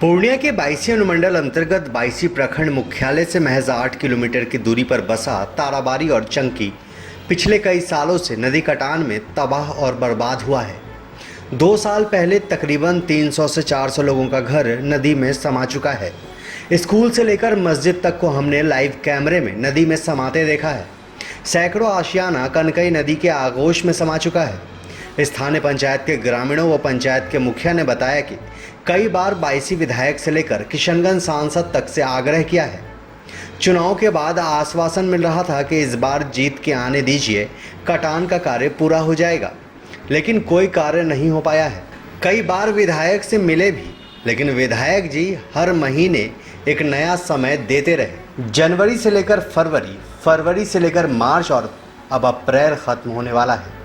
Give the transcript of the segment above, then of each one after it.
पूर्णिया के बायसी अनुमंडल अंतर्गत बायसी प्रखंड मुख्यालय से महज 8 किलोमीटर की दूरी पर बसा ताराबारी और चंकी पिछले कई सालों से नदी कटान में तबाह और बर्बाद हुआ है। 2 साल पहले तकरीबन 300 से 400 लोगों का घर नदी में समा चुका है। स्कूल से लेकर मस्जिद तक को हमने लाइव कैमरे में नदी में समाते देखा है। सैकड़ों आशियाना कनकई नदी के आगोश में समा चुका है। स्थानीय पंचायत के ग्रामीणों व पंचायत के मुखिया ने बताया कि कई बार बायसी विधायक से लेकर किशनगंज सांसद तक से आग्रह किया है। चुनाव के बाद आश्वासन मिल रहा था कि इस बार जीत के आने दीजिए, कटान का कार्य पूरा हो जाएगा, लेकिन कोई कार्य नहीं हो पाया है। कई बार विधायक से मिले भी, लेकिन विधायक जी हर महीने एक नया समय देते रहे। जनवरी से लेकर फरवरी, फरवरी से लेकर मार्च और अब अप्रैल खत्म होने वाला है।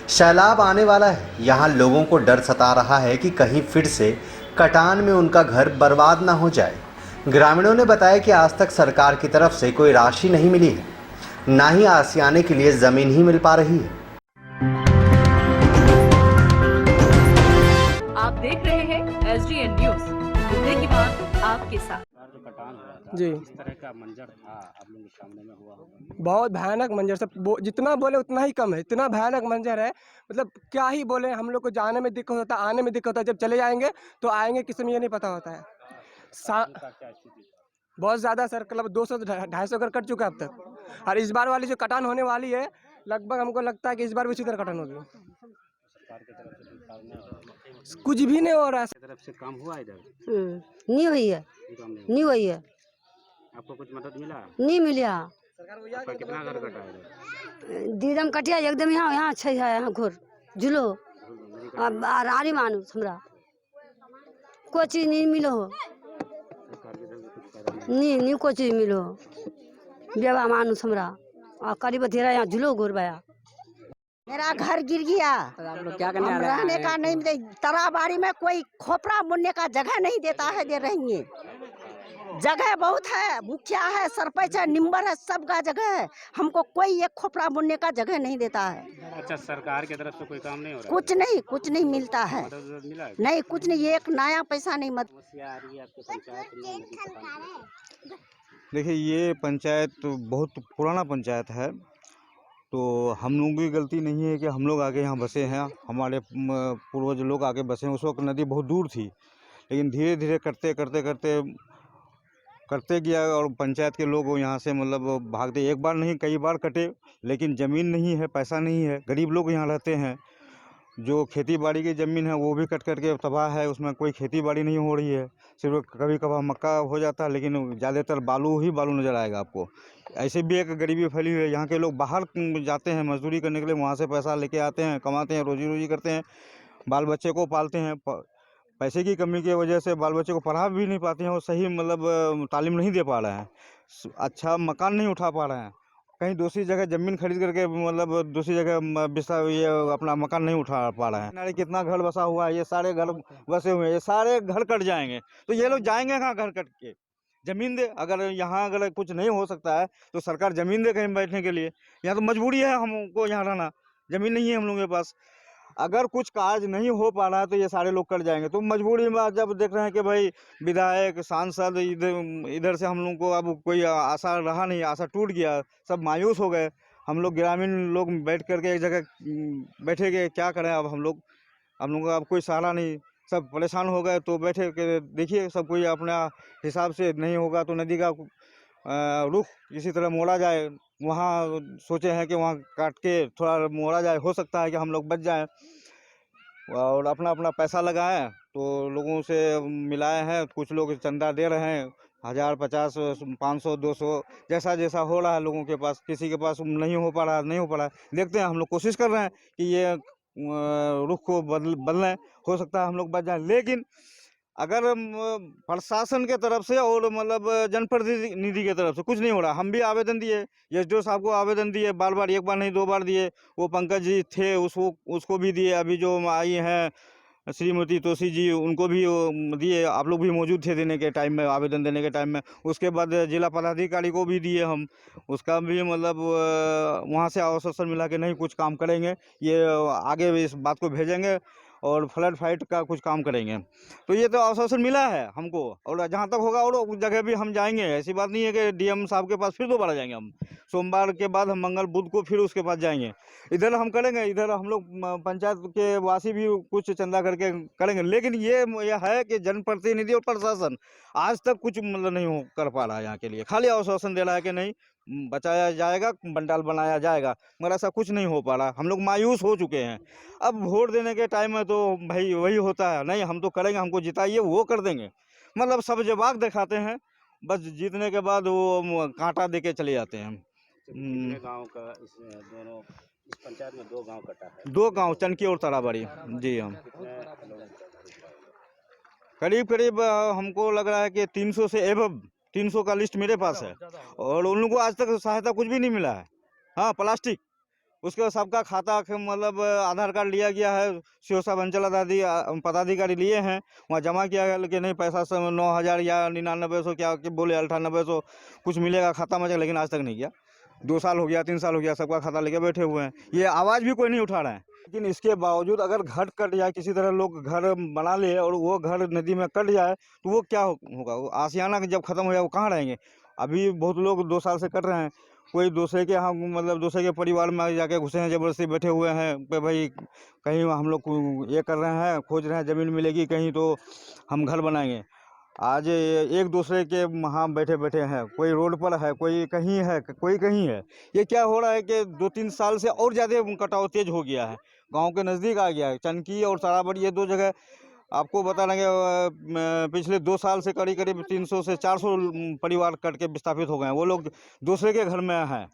सैलाब आने वाला है। यहाँ लोगों को डर सता रहा है कि कहीं फिर से कटान में उनका घर बर्बाद ना हो जाए। ग्रामीणों ने बताया कि आज तक सरकार की तरफ से कोई राशि नहीं मिली है, ना ही आसियाने के लिए ज़मीन ही मिल पा रही है। आप देख रहे हैं SDN न्यूज, मुद्दे की बात आपके साथ। जो कटान हुआ था, जी, किस तरह का मंजर था आप लोगों के सामने में हुआ होगा? बहुत भयानक मंजर। सब जितना बोले उतना ही कम है। इतना भयानक मंजर है, मतलब क्या ही बोले। हम लोग को जाने में दिक्कत होता है, आने में दिक्कत होता है। जब चले जाएंगे तो आएंगे किस समय ये नहीं पता होता है। उनका क्या स्थिति था? बहुत ज़्यादा सर, मतलब 200 से 250 घर कट चुका है अब तक। और इस बार वाली जो कटान होने वाली है, लगभग हमको लगता है कि इस बार भी उसी तरह कटान होगी। सरकार की तरफ से कोई काम नहीं हो रहा? कुछ भी नहीं हो रहा है। की तरफ से काम हुआ इधर? नहीं हुई है, कोई काम नहीं नहीं हुई है, हुआ। आपको कुछ मदद मिला? नहीं मिला। आपका कितना घर कटा है इधर? दीदम कटिया एकदम यहाँ यहाँ छै है, यहाँ घोर झुलो नदी का रारी मानुस हमरा कोई चीज नहीं मिलो हो, सरकार की तरफ से कुछ फायदा नहीं? नहीं कोई चीज मिलो हो। बेवा मानुस हमरा करीब तेरा यहाँ झुलो घोर बाया। मेरा घर गिर गया। आप लोग क्या करने आ हम रहे रहने हैं? का नहीं मिले, तराबाड़ी में कोई खोपड़ा मुनने का जगह नहीं देता है, दे रही है। जगह बहुत है, मुखिया है, सरपंच है, निम्बर है, सब का जगह है। हमको कोई एक खोपड़ा मुनने का जगह नहीं देता है। अच्छा, सरकार की तरफ से कोई काम नहीं हो रहा? कुछ नहीं मिलता है। मदद मिला है? नहीं, कुछ नहीं, एक नया पैसा नहीं मत। समस्या आ रही है आपके पंचायत में नदी कटान की? देखिए, ये पंचायत तो बहुत पुराना पंचायत है, तो हम लोगों की गलती नहीं है कि हम लोग आके यहाँ बसे हैं। हमारे पूर्वज लोग आके बसे हैं। उस वक्त नदी बहुत दूर थी, लेकिन धीरे धीरे करते गया और पंचायत के लोग यहाँ से मतलब भागते। एक बार नहीं, कई बार कटे, लेकिन ज़मीन नहीं है, पैसा नहीं है। गरीब लोग यहाँ रहते हैं। जो खेती बाड़ी की ज़मीन है वो भी कट करके तबाह है, उसमें कोई खेती बाड़ी नहीं हो रही है। सिर्फ कभी कभार मक्का हो जाता है, लेकिन ज़्यादातर बालू ही बालू नज़र आएगा आपको। ऐसे भी एक गरीबी फैली हुई है। यहाँ के लोग बाहर जाते हैं मजदूरी करने के लिए, वहाँ से पैसा लेके आते हैं, कमाते हैं, रोजी रोजी करते हैं, बाल बच्चे को पालते हैं। पैसे की कमी की वजह से बाल बच्चे को पढ़ा भी नहीं पाते हैं और सही मतलब तालीम नहीं दे पा रहे हैं, अच्छा मकान नहीं उठा पा रहे हैं। कहीं दूसरी जगह ज़मीन खरीद करके मतलब दूसरी जगह ये अपना मकान नहीं उठा पा रहे हैं। नारे कितना घर बसा हुआ है, ये सारे घर बसे हुए हैं, ये सारे घर कट जाएंगे तो ये लोग जाएंगे कहाँ घर कट के? ज़मीन दे। अगर यहाँ अगर कुछ नहीं हो सकता है तो सरकार ज़मीन दे कहीं बैठने के लिए। यहाँ तो मजबूरी है हमको यहाँ रहना, ज़मीन नहीं है हम लोगों के पास। अगर कुछ कार्य नहीं हो पा रहा है तो ये सारे लोग कट जाएंगे। तो मजबूरी में आज जब देख रहे हैं कि भाई विधायक सांसद इधर से हम लोगों को अब कोई आशा रहा नहीं, आशा टूट गया, सब मायूस हो गए। हम लोग ग्रामीण लोग बैठ करके एक जगह बैठे गए, क्या करें अब हम लोग का अब कोई सहारा नहीं, सब परेशान हो गए। तो बैठे के देखिए, सब कोई अपना हिसाब से नहीं होगा तो नदी का रुख किसी तरह मोड़ा जाए। वहाँ सोचे हैं कि वहाँ काट के थोड़ा मोड़ा जाए, हो सकता है कि हम लोग बच जाएं और अपना अपना पैसा लगाएं। तो लोगों से मिलाए हैं, कुछ लोग चंदा दे रहे हैं, 1000, 50, 500, 200 जैसा जैसा हो रहा है लोगों के पास। किसी के पास नहीं हो पा रहा है। देखते हैं, हम लोग कोशिश कर रहे हैं कि ये रुख को बदलें, हो सकता है हम लोग बच जाएं। लेकिन अगर प्रशासन के तरफ से और मतलब जनप्रतिनिधि की तरफ से कुछ नहीं हो रहा। हम भी आवेदन दिए, SDO साहब को आवेदन दिए, बार एक बार नहीं 2 बार दिए। वो पंकज जी थे, उसको भी दिए। अभी जो आई हैं श्रीमती तोसी जी, उनको भी दिए। आप लोग भी मौजूद थे देने के टाइम में, आवेदन देने के टाइम में। उसके बाद जिला पदाधिकारी को भी दिए हम, उसका भी मतलब वहाँ से आश्वासन मिला कि नहीं कुछ काम करेंगे, ये आगे भी इस बात को भेजेंगे और फ्लड फाइट का कुछ काम करेंगे। तो ये तो आश्वासन मिला है हमको, और जहाँ तक होगा और उस जगह भी हम जाएंगे। ऐसी बात नहीं है कि डीएम साहब के पास फिर दोबारा जाएंगे हम। सोमवार के बाद हम मंगल बुध को फिर उसके पास जाएंगे। इधर हम करेंगे, इधर हम लोग पंचायत के वासी भी कुछ चंदा करके करेंगे। लेकिन ये है कि जनप्रतिनिधि और प्रशासन आज तक कुछ मतलब नहीं कर पा रहा है यहाँ के लिए। खाली आश्वासन दे रहा है कि नहीं बचाया जाएगा, पंडाल बनाया जाएगा, मगर ऐसा कुछ नहीं हो पा रहा। हम लोग मायूस हो चुके हैं। अब वोट देने के टाइम में तो भाई वही होता है, नहीं हम तो करेंगे, हमको जिताइए, वो कर देंगे। मतलब सब जवाब दिखाते हैं, बस जीतने के बाद वो कांटा दे के चले जाते हैं। कितने गांव का इस पंचायत में 2 गांव कटा है? 2 गांव, चनकी और ताराबाड़ी। जी हम करीब हमको लग रहा है कि 300 से एबव, 300 का लिस्ट मेरे पास है, और उन लोगों को आज तक सहायता कुछ भी नहीं मिला है। हाँ, प्लास्टिक, उसके बाद सबका खाता मतलब आधार कार्ड लिया गया है, सीओ साहब अंचल पदाधिकारी लिए हैं, वहाँ जमा किया गया, लेकिन नहीं पैसा सब 9,000 या 9900 क्या बोले 9800 कुछ मिलेगा खाता में, लेकिन आज तक नहीं किया। 2 साल हो गया, 3 साल हो गया, सबका खाता लेके बैठे हुए हैं। ये आवाज़ भी कोई नहीं उठा रहा है। लेकिन इसके बावजूद अगर घर कट जाए, किसी तरह लोग घर बना ले और वो घर नदी में कट जाए तो वो क्या होगा? वो आशियाना जब ख़त्म हो जाए वो कहाँ रहेंगे? अभी बहुत लोग 2 साल से कट रहे हैं, कोई दूसरे के यहाँ मतलब दूसरे के परिवार में जाके घुसे हैं, ज़बरदस्ती बैठे हुए हैं कि भाई कहीं हम लोग ये कर रहे हैं, खोज रहे हैं ज़मीन मिलेगी कहीं तो हम घर बनाएंगे। आज एक दूसरे के वहाँ बैठे बैठे हैं, कोई रोड पर है, कोई कहीं है, कोई कहीं है। ये क्या हो रहा है कि 2-3 साल से और ज़्यादा कटाव तेज हो गया है, गांव के नज़दीक आ गया है। चनकी और ताराबाड़ी ये 2 जगह आपको बता देंगे, पिछले 2 साल से करीब 300 से 400 परिवार कट के विस्थापित हो गए हैं। वो लोग दूसरे के घर में हैं,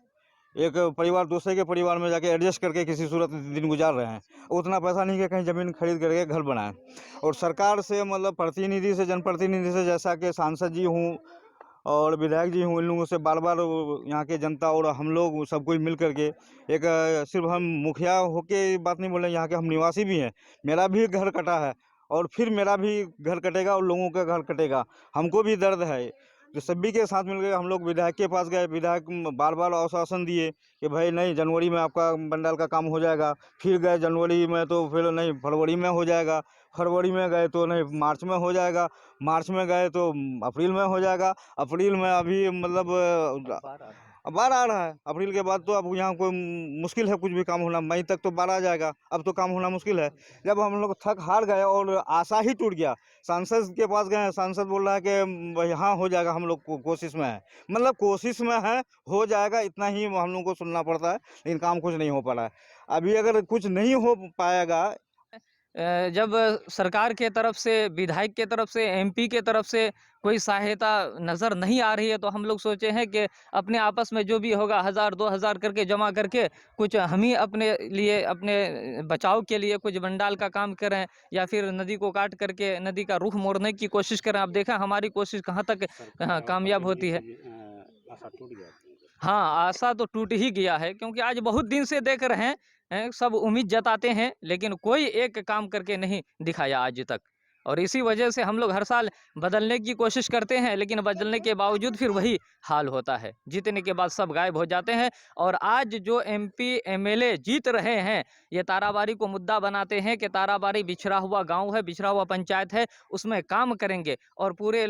एक परिवार दूसरे के परिवार में जाके एडजस्ट करके किसी सूरत दिन गुजार रहे हैं। उतना पैसा नहीं कि कहीं ज़मीन खरीद करके घर बनाएं। और सरकार से मतलब प्रतिनिधि से, जनप्रतिनिधि से, जैसा कि सांसद जी हूँ और विधायक जी हूँ, इन लोगों से बार बार यहाँ के जनता और हम लोग सब कोई मिल करके एक सिर्फ हम मुखिया होके बात नहीं बोल रहे, यहाँ के हम निवासी भी हैं। मेरा भी घर कटा है और फिर मेरा भी घर कटेगा और लोगों का घर कटेगा, हमको भी दर्द है। तो सभी के साथ मिलकर हम लोग विधायक के पास गए, विधायक बार बार आश्वासन दिए कि भाई नहीं जनवरी में आपका पंडाल का काम हो जाएगा। फिर गए जनवरी में तो फिर नहीं फरवरी में हो जाएगा, फरवरी में गए तो नहीं मार्च में हो जाएगा, मार्च में गए तो अप्रैल में हो जाएगा, अप्रैल में अभी मतलब बाढ़ आ रहा है। अप्रैल के बाद तो अब यहाँ कोई मुश्किल है कुछ भी काम होना, मई तक तो बाढ़ आ जाएगा, अब तो काम होना मुश्किल है। जब हम लोग थक हार गए और आशा ही टूट गया, सांसद के पास गए, सांसद बोल रहा है कि यहाँ हो जाएगा, हम लोग कोशिश में है, मतलब कोशिश में है, हो जाएगा, इतना ही हम लोग को सुनना पड़ता है, लेकिन काम कुछ नहीं हो पा रहा है। अभी अगर कुछ नहीं हो पाएगा, जब सरकार के तरफ से, विधायक के तरफ से, एमपी के तरफ से कोई सहायता नज़र नहीं आ रही है, तो हम लोग सोचे हैं कि अपने आपस में जो भी होगा 1000-2000 करके जमा करके कुछ हम ही अपने लिए, अपने बचाव के लिए कुछ पंडाल का काम करें, या फिर नदी को काट करके नदी का रुख मोड़ने की कोशिश करें। आप देखें हमारी कोशिश कहाँ तक कामयाब होती है। आशा टूट गया। हाँ, आशा तो टूट ही गया है, क्योंकि आज बहुत दिन से देख रहे हैं, सब उम्मीद जताते हैं, लेकिन कोई एक काम करके नहीं दिखाया आज तक। और इसी वजह से हम लोग हर साल बदलने की कोशिश करते हैं, लेकिन बदलने के बावजूद फिर वही हाल होता है। जीतने के बाद सब गायब हो जाते हैं। और आज जो एमपी एमएलए जीत रहे हैं, ये ताराबाड़ी को मुद्दा बनाते हैं कि ताराबाड़ी बिछड़ा हुआ गांव है, बिछड़ा हुआ पंचायत है, उसमें काम करेंगे। और पूरे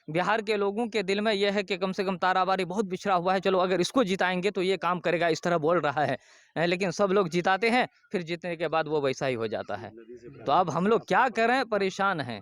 बिहार के लोगों के दिल में यह है कि कम से कम ताराबाड़ी बहुत बिछड़ा हुआ है, चलो अगर इसको जिताएंगे तो ये काम करेगा, इस तरह बोल रहा है। लेकिन सब लोग जिताते हैं, फिर जीतने के बाद वो वैसा ही हो जाता है। तो अब हम लोग क्या करें, परेशान हैं।